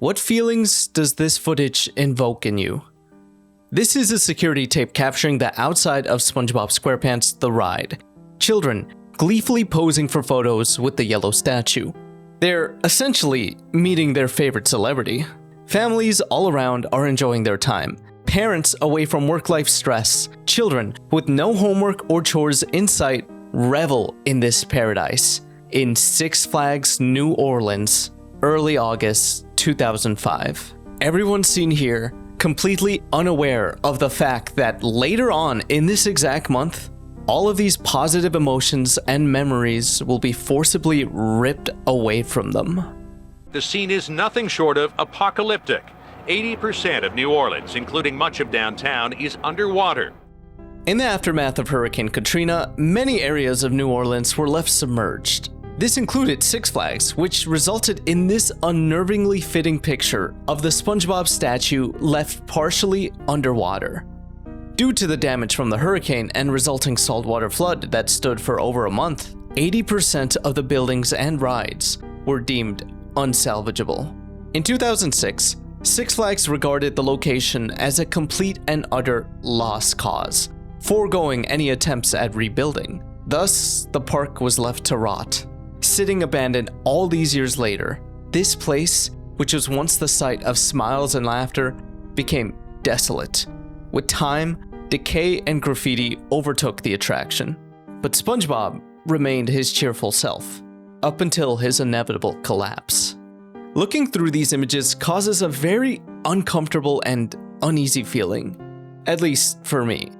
What feelings does this footage invoke in you? This is a security tape capturing the outside of SpongeBob SquarePants The Ride. Children gleefully posing for photos with the yellow statue. They're essentially meeting their favorite celebrity. Families all around are enjoying their time. Parents away from work-life stress. Children with no homework or chores in sight revel in this paradise. In Six Flags New Orleans, early August 2005. Everyone seen here completely unaware of the fact that later on in this exact month, all of these positive emotions and memories will be forcibly ripped away from them. The scene is nothing short of apocalyptic. 80% of New Orleans, including much of downtown, is underwater. In the aftermath of Hurricane Katrina, many areas of New Orleans were left submerged. This included Six Flags, which resulted in this unnervingly fitting picture of the SpongeBob statue left partially underwater. Due to the damage from the hurricane and resulting saltwater flood that stood for over a month, 80% of the buildings and rides were deemed unsalvageable. In 2006, Six Flags regarded the location as a complete and utter lost cause, foregoing any attempts at rebuilding. Thus, the park was left to rot. Sitting abandoned all these years later, this place, which was once the site of smiles and laughter, became desolate. With time, decay and graffiti overtook the attraction. But SpongeBob remained his cheerful self, up until his inevitable collapse. Looking through these images causes a very uncomfortable and uneasy feeling, at least for me.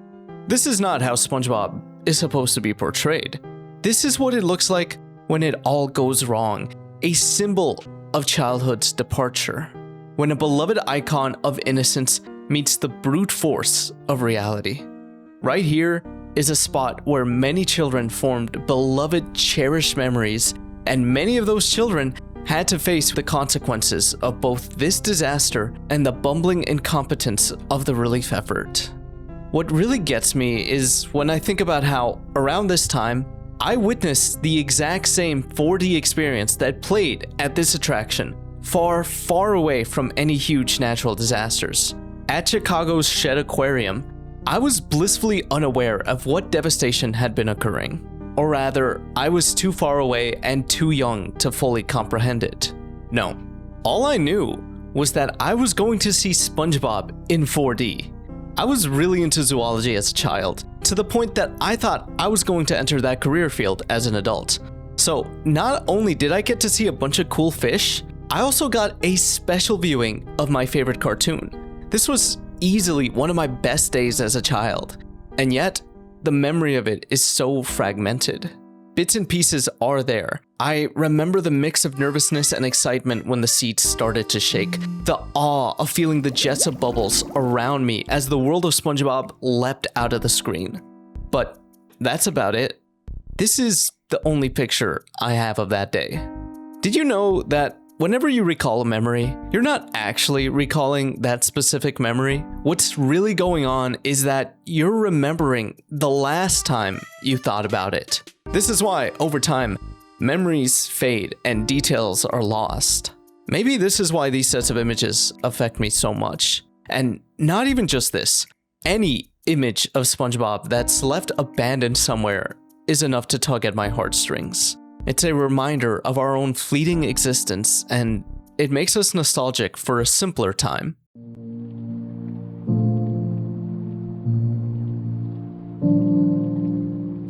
This is not how SpongeBob is supposed to be portrayed. This is what it looks like when it all goes wrong, a symbol of childhood's departure. When a beloved icon of innocence meets the brute force of reality. Right here is a spot where many children formed beloved, cherished memories, and many of those children had to face the consequences of both this disaster and the bumbling incompetence of the relief effort. What really gets me is when I think about how, around this time, I witnessed the exact same 4D experience that played at this attraction, far, far away from any huge natural disasters. At Chicago's Shed Aquarium, I was blissfully unaware of what devastation had been occurring. Or rather, I was too far away and too young to fully comprehend it. No, all I knew was that I was going to see SpongeBob in 4D. I was really into zoology as a child, to the point that I thought I was going to enter that career field as an adult. So not only did I get to see a bunch of cool fish, I also got a special viewing of my favorite cartoon. This was easily one of my best days as a child, and yet the memory of it is so fragmented. Bits and pieces are there. I remember the mix of nervousness and excitement when the seats started to shake, the awe of feeling the jets of bubbles around me as the world of SpongeBob leapt out of the screen. But that's about it. This is the only picture I have of that day. Did you know that whenever you recall a memory, you're not actually recalling that specific memory? What's really going on is that you're remembering the last time you thought about it. This is why, over time, memories fade and details are lost. Maybe this is why these sets of images affect me so much. And not even just this. Any image of SpongeBob that's left abandoned somewhere is enough to tug at my heartstrings. It's a reminder of our own fleeting existence, and it makes us nostalgic for a simpler time.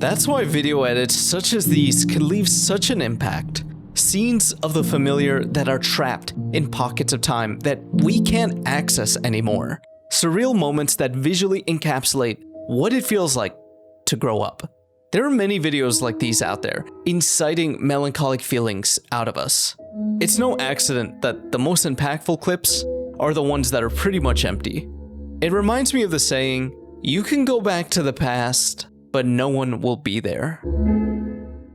That's why video edits such as these can leave such an impact. Scenes of the familiar that are trapped in pockets of time that we can't access anymore. Surreal moments that visually encapsulate what it feels like to grow up. There are many videos like these out there, inciting melancholic feelings out of us. It's no accident that the most impactful clips are the ones that are pretty much empty. It reminds me of the saying, you can go back to the past, but no one will be there.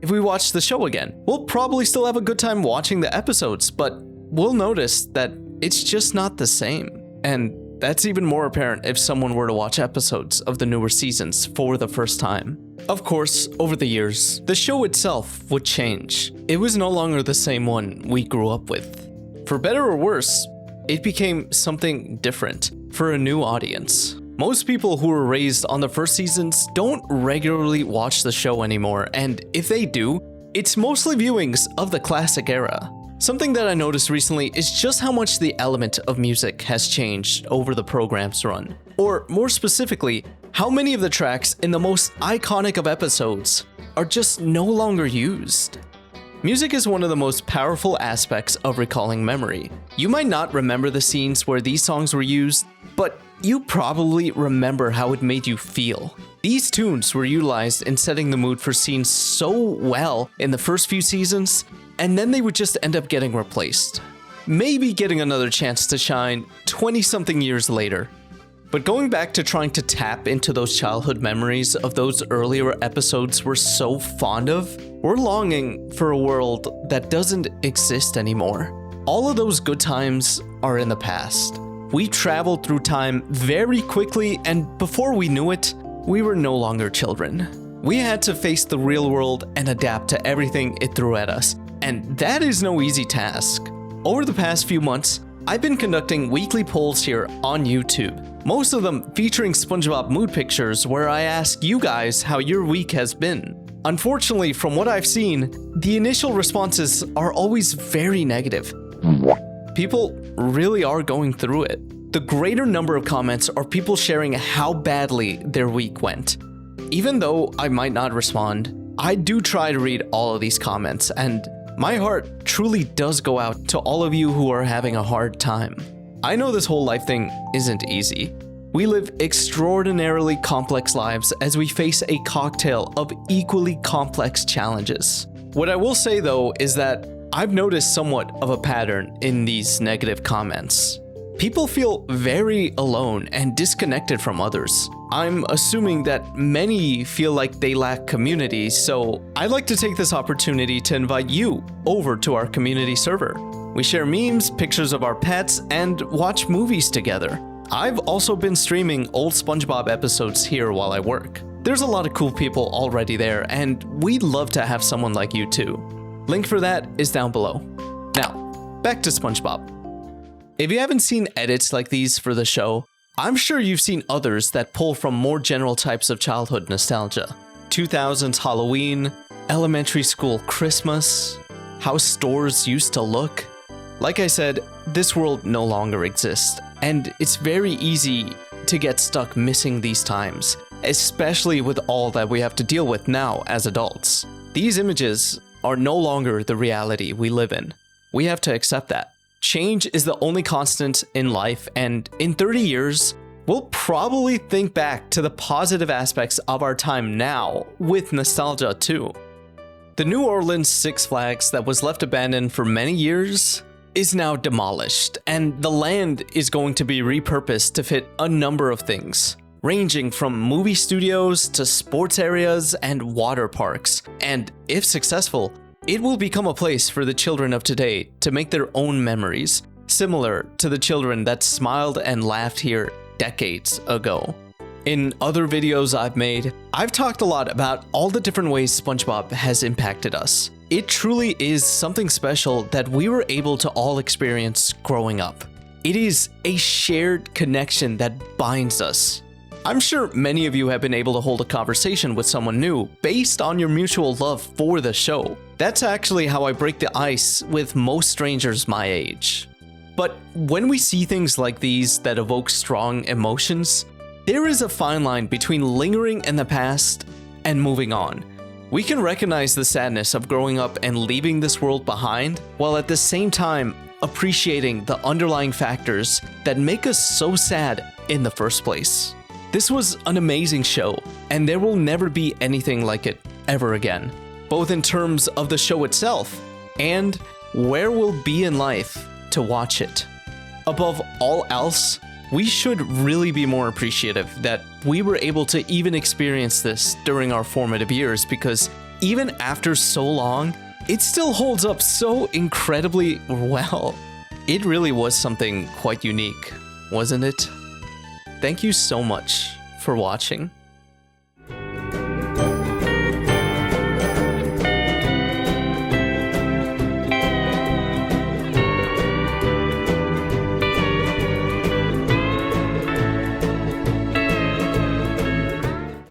If we watch the show again, we'll probably still have a good time watching the episodes, but we'll notice that it's just not the same. And that's even more apparent if someone were to watch episodes of the newer seasons for the first time. Of course, over the years, the show itself would change. It was no longer the same one we grew up with. For better or worse, it became something different for a new audience. Most people who were raised on the first seasons don't regularly watch the show anymore, and if they do, it's mostly viewings of the classic era. Something that I noticed recently is just how much the element of music has changed over the program's run. Or more specifically, how many of the tracks in the most iconic of episodes are just no longer used. Music is one of the most powerful aspects of recalling memory. You might not remember the scenes where these songs were used, but you probably remember how it made you feel. These tunes were utilized in setting the mood for scenes so well in the first few seasons, and then they would just end up getting replaced. Maybe getting another chance to shine 20-something years later. But going back to trying to tap into those childhood memories of those earlier episodes we're so fond of, we're longing for a world that doesn't exist anymore. All of those good times are in the past. We traveled through time very quickly, and before we knew it, we were no longer children. We had to face the real world and adapt to everything it threw at us, and that is no easy task. Over the past few months, I've been conducting weekly polls here on YouTube, most of them featuring SpongeBob mood pictures where I ask you guys how your week has been. Unfortunately, from what I've seen, the initial responses are always very negative. People really are going through it. The greater number of comments are people sharing how badly their week went. Even though I might not respond, I do try to read all of these comments, and my heart truly does go out to all of you who are having a hard time. I know this whole life thing isn't easy. We live extraordinarily complex lives as we face a cocktail of equally complex challenges. What I will say though is that I've noticed somewhat of a pattern in these negative comments. People feel very alone and disconnected from others. I'm assuming that many feel like they lack community, so I'd like to take this opportunity to invite you over to our community server. We share memes, pictures of our pets, and watch movies together. I've also been streaming old SpongeBob episodes here while I work. There's a lot of cool people already there, and we'd love to have someone like you too. Link for that is down below. Now, back to SpongeBob. If you haven't seen edits like these for the show, I'm sure you've seen others that pull from more general types of childhood nostalgia. 2000s Halloween, elementary school Christmas, how stores used to look. Like I said, this world no longer exists, and it's very easy to get stuck missing these times, especially with all that we have to deal with now as adults. These images are no longer the reality we live in. We have to accept that. Change is the only constant in life, and in 30 years, we'll probably think back to the positive aspects of our time now with nostalgia too. The New Orleans Six Flags that was left abandoned for many years is now demolished, and the land is going to be repurposed to fit a number of things, ranging from movie studios to sports areas and water parks. And if successful, it will become a place for the children of today to make their own memories, similar to the children that smiled and laughed here decades ago. In other videos I've made, I've talked a lot about all the different ways SpongeBob has impacted us. It truly is something special that we were able to all experience growing up. It is a shared connection that binds us. I'm sure many of you have been able to hold a conversation with someone new based on your mutual love for the show. That's actually how I break the ice with most strangers my age. But when we see things like these that evoke strong emotions, there is a fine line between lingering in the past and moving on. We can recognize the sadness of growing up and leaving this world behind, while at the same time appreciating the underlying factors that make us so sad in the first place. This was an amazing show, and there will never be anything like it ever again, both in terms of the show itself and where we'll be in life to watch it. Above all else, we should really be more appreciative that we were able to even experience this during our formative years, because even after so long, it still holds up so incredibly well. It really was something quite unique, wasn't it? Thank you so much for watching.